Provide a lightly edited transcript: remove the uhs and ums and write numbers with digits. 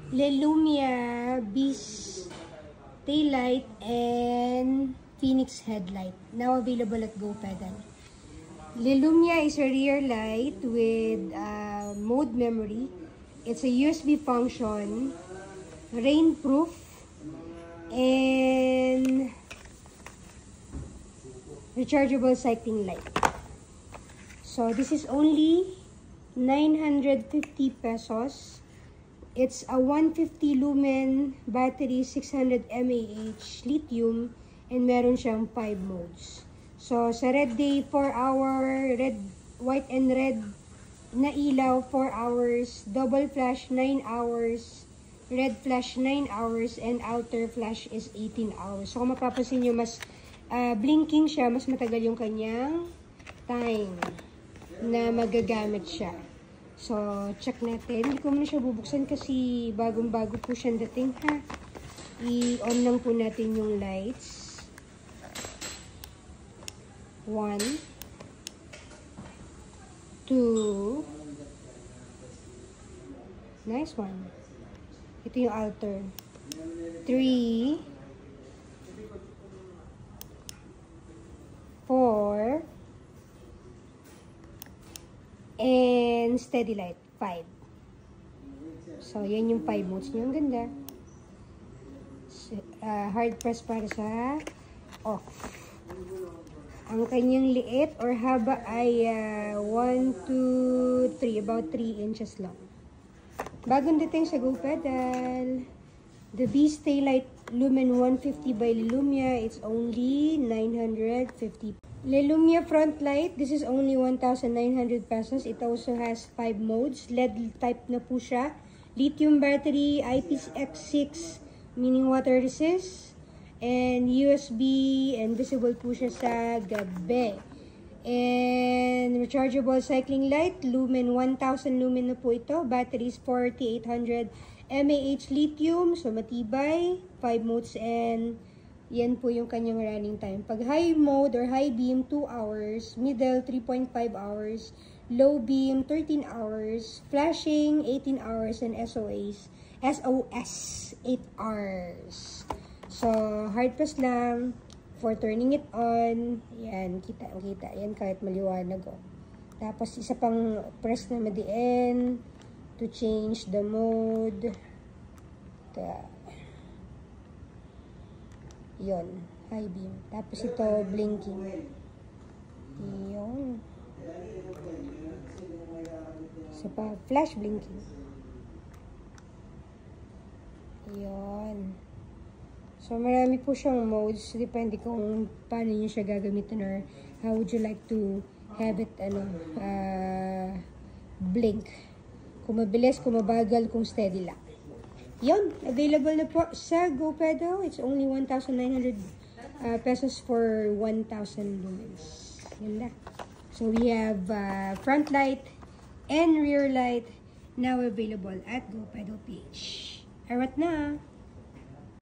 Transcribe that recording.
Lelumia Beast taillight and Phoenix headlight. Now available at GoPedal. Lelumia is a rear light with mode memory. It's a USB function, rainproof, and rechargeable cycling light. So this is only 950 pesos. It's a 150 lumen battery, 600 mAh lithium, and meron siyang 5 modes. So sa red day, 4 hour, red, white and red na ilaw, 4 hours, double flash, 9 hours, red flash, 9 hours, and outer flash is 18 hours. So kung mapapansin nyo, mas blinking siya, mas matagal yung kanyang time na magagamit siya. So, check natin. Hindi ko muna siya bubuksan kasi bagong-bago po siyang dating, ha. I-on lang po natin yung lights. 1, 2. Nice one. Ito yung outer. 3, 4, and steady light, 5. So, yan yung 5 modes niyo. Ang ganda. Hard press para sa off. Ang kanyang liit or haba ay 1, 2, 3. About 3 inches lang. Bagong dating sa GoPedal. The Beast Taillight Lumen 150 by Lelumia. It's only 950. Lelumia front light, this is only 1,900 pesos. It also has 5 modes. LED type na po siya. Lithium battery, IPX6, meaning water resist. And USB, and visible po siya sa gabi. And rechargeable cycling light, lumen, 1,000 lumen na po ito. Batteries, 4,800 mAh lithium. So matibay, 5 modes, and yan po yung kanyang running time. Pag high mode or high beam, 2 hours. Middle, 3.5 hours. Low beam, 13 hours. Flashing, 18 hours. And SOS, 8 hours. So, hard press lang for turning it on. Yan, kita. Yan kahit maliwanag. Oh. Tapos, isa pang press na madiin to change the mode. Yon, high beam. Tapos ito, blinking. Yon. Isa pa, flash blinking. Yon. So, marami po siyang modes. Depende kung paano nyo siya gagamitin or how would you like to have it, blink. Kung mabilis, kung mabagal, kung steady lang. Yun, available na po sa GoPedal. It's only 1,900 pesos for 1,000 lumens. Yun na. So, we have front light and rear light now available at GoPedal page. Alright na.